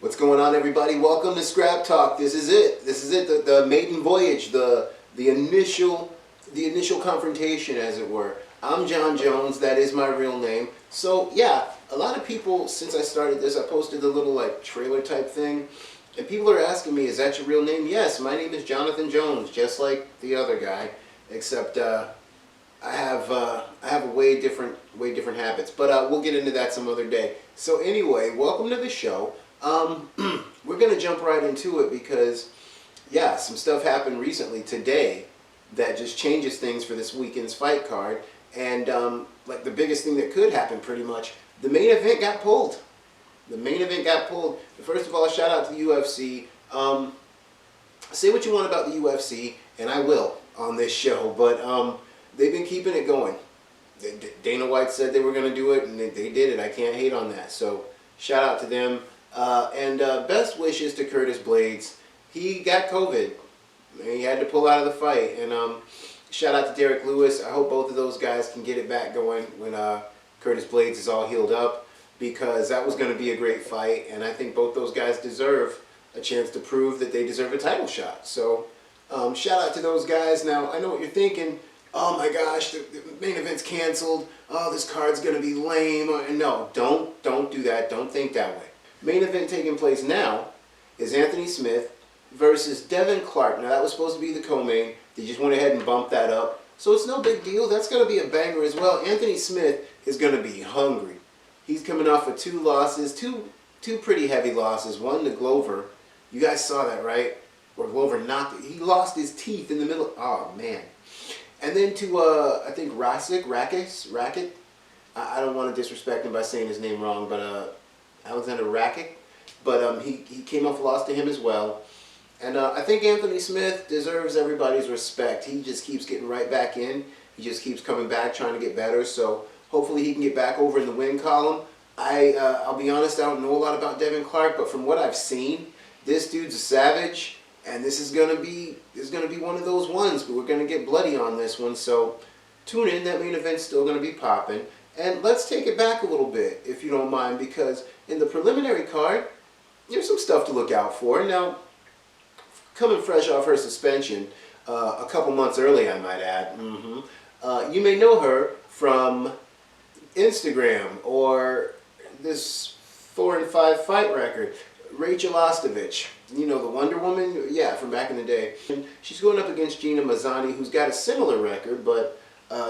What's going on, everybody? Welcome to Scrap Talk. This is it. The maiden voyage, the initial confrontation, as it were. I'm John Jones. That is my real name. So yeah, a lot of people, since I started this, I posted a little like trailer type thing, and people are asking me, "Is that your real name?" Yes, my name is Jonathan Jones, just like the other guy, except I have a way different habits. But we'll get into that some other day. So anyway, welcome to the show. We're gonna jump right into it because, yeah, some stuff happened recently today that just changes things for this weekend's fight card. And like the biggest thing that could happen, pretty much, the main event got pulled. The main event got pulled. First of all, shout out to the UFC. Say what you want about the UFC, and I will on this show, but they've been keeping it going. Dana White said they were going to do it, and they did it. I can't hate on that. So shout out to them. And best wishes to Curtis Blades. He got COVID. He had to pull out of the fight. And shout out to Derek Lewis. I hope both of those guys can get it back going when Curtis Blades is all healed up, because that was going to be a great fight. And I think both those guys deserve a chance to prove that they deserve a title shot. So shout out to those guys. Now, I know what you're thinking. Oh my gosh, the main event's canceled. Oh, this card's going to be lame. No, don't do that. Don't think that way. Main event taking place now is Anthony Smith versus Devin Clark. Now, that was supposed to be the co-main. They just went ahead and bumped that up. So it's no big deal. That's going to be a banger as well. Anthony Smith is going to be hungry. He's coming off of two losses, two pretty heavy losses. One to Glover. You guys saw that, right? Where Glover knocked it. He lost his teeth in the middle. Oh, man. And then to, I think, Racket. I don't want to disrespect him by saying his name wrong, but Alexander Rakic, but he came off a loss to him as well. And I think Anthony Smith deserves everybody's respect. He just keeps getting right back in. He just keeps coming back, trying to get better. So hopefully he can get back over in the win column. I'll be honest, I don't know a lot about Devin Clark, but from what I've seen, this dude's a savage, and this is gonna be one of those ones. But we're gonna get bloody on this one. So tune in. That main event's still gonna be popping. And let's take it back a little bit, if you don't mind, because in the preliminary card, there's some stuff to look out for. Now, coming fresh off her suspension, a couple months early, I might add, you may know her from Instagram or this 4-5 fight record, Rachel Ostovich. You know, the Wonder Woman? Yeah, from back in the day. And she's going up against Gina Mazani, who's got a similar record, but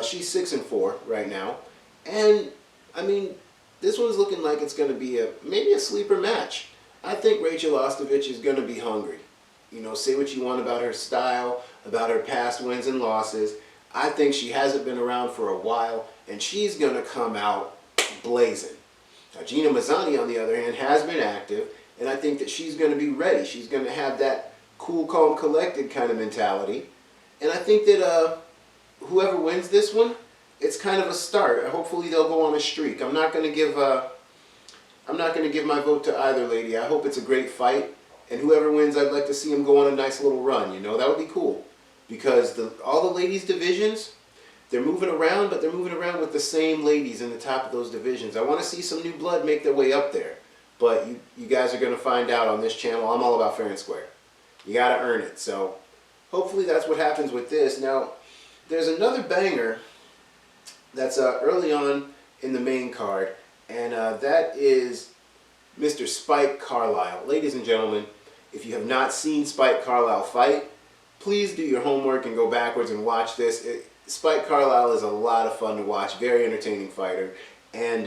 she's 6-4 right now. And, I mean, this one's looking like it's going to be maybe a sleeper match. I think Rachel Ostovich is going to be hungry. You know, say what you want about her style, about her past wins and losses. I think she hasn't been around for a while, and she's going to come out blazing. Now, Gina Mazani, on the other hand, has been active, and I think that she's going to be ready. She's going to have that cool, calm, collected kind of mentality. And I think that whoever wins this one, it's kind of a start. Hopefully they'll go on a streak. I'm not going to give my vote to either lady. I hope it's a great fight, and whoever wins, I'd like to see them go on a nice little run. You know, that would be cool, because all the ladies' divisions, they're moving around, but they're moving around with the same ladies in the top of those divisions. I want to see some new blood make their way up there, but you guys are going to find out on this channel. I'm all about fair and square. You got to earn it. So hopefully that's what happens with this. Now, there's another banger that's early on in the main card, and that is Mr. Spike Carlisle. Ladies and gentlemen, if you have not seen Spike Carlisle fight, please do your homework and go backwards and watch this. Spike Carlisle is a lot of fun to watch, very entertaining fighter, and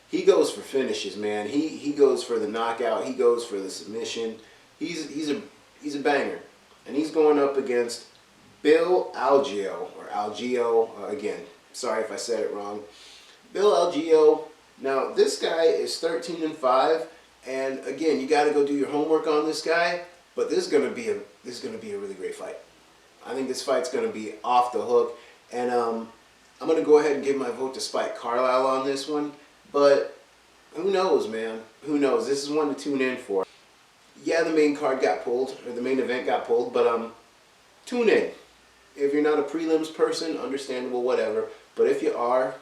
he goes for finishes, man. He goes for the knockout, he goes for the submission. He's a banger, and he's going up against Bill Algeo, or Algeo, again. Sorry if I said it wrong. Bill Algeo. Now, this guy is 13-5, and again, you got to go do your homework on this guy. But this is going to be a really great fight. I think this fight's going to be off the hook, and I'm going to go ahead and give my vote to Spike Carlisle on this one. But who knows, man? Who knows? This is one to tune in for. Yeah, the main card got pulled, or the main event got pulled, but tune in. If you're not a prelims person, understandable, whatever. But if you are,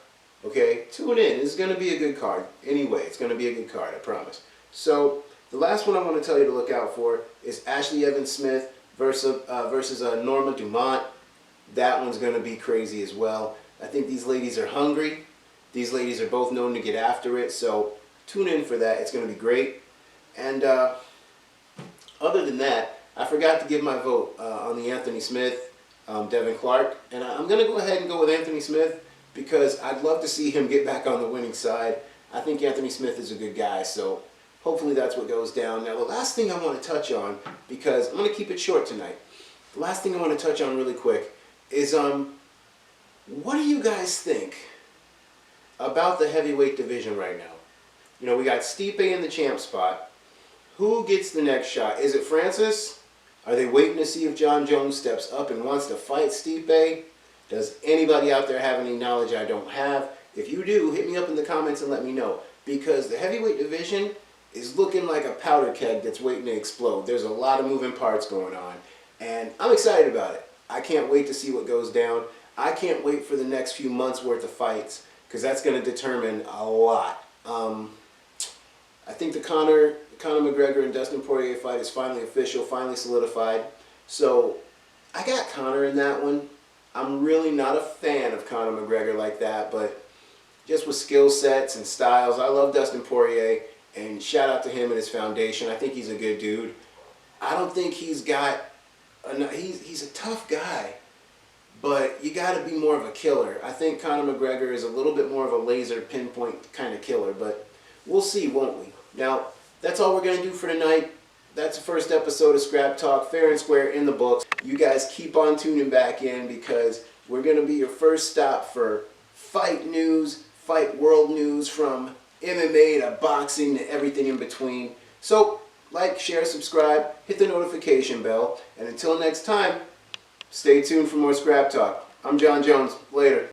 okay, tune in. This is going to be a good card. Anyway, it's going to be a good card, I promise. So The last one I want to tell you to look out for is Ashley Evans-Smith versus Norma Dumont. That one's going to be crazy as well. I think these ladies are hungry. These ladies are both known to get after it, so tune in for that. It's going to be great. And other than that, I forgot to give my vote on the Anthony Smith, Devin Clark. And I'm going to go ahead and go with Anthony Smith because I'd love to see him get back on the winning side. I think Anthony Smith is a good guy, so hopefully that's what goes down. Now, the last thing I want to touch on, because I'm going to keep it short tonight, the last thing I want to touch on really quick is what do you guys think about the heavyweight division right now? You know, we got Stipe in the champ spot. Who gets the next shot? Is it Francis? Are they waiting to see if Jon Jones steps up and wants to fight Stipe? Does anybody out there have any knowledge I don't have? If you do, hit me up in the comments and let me know. Because the heavyweight division is looking like a powder keg that's waiting to explode. There's a lot of moving parts going on. And I'm excited about it. I can't wait to see what goes down. I can't wait for the next few months worth of fights because that's going to determine a lot. I think the Conor McGregor and Dustin Poirier fight is finally official, finally solidified. So I got Conor in that one. I'm really not a fan of Conor McGregor like that, but just with skill sets and styles, I love Dustin Poirier, and shout out to him and his foundation. I think he's a good dude. I don't think he's got, he's a tough guy, but you got to be more of a killer. I think Conor McGregor is a little bit more of a laser pinpoint kind of killer, but we'll see, won't we? Now, that's all we're going to do for tonight. That's the first episode of Scrap Talk, fair and square in the books. You guys keep on tuning back in because we're going to be your first stop for fight news, fight world news, from MMA to boxing to everything in between. So, like, share, subscribe, hit the notification bell, and until next time, stay tuned for more Scrap Talk. I'm Jon Jones. Later.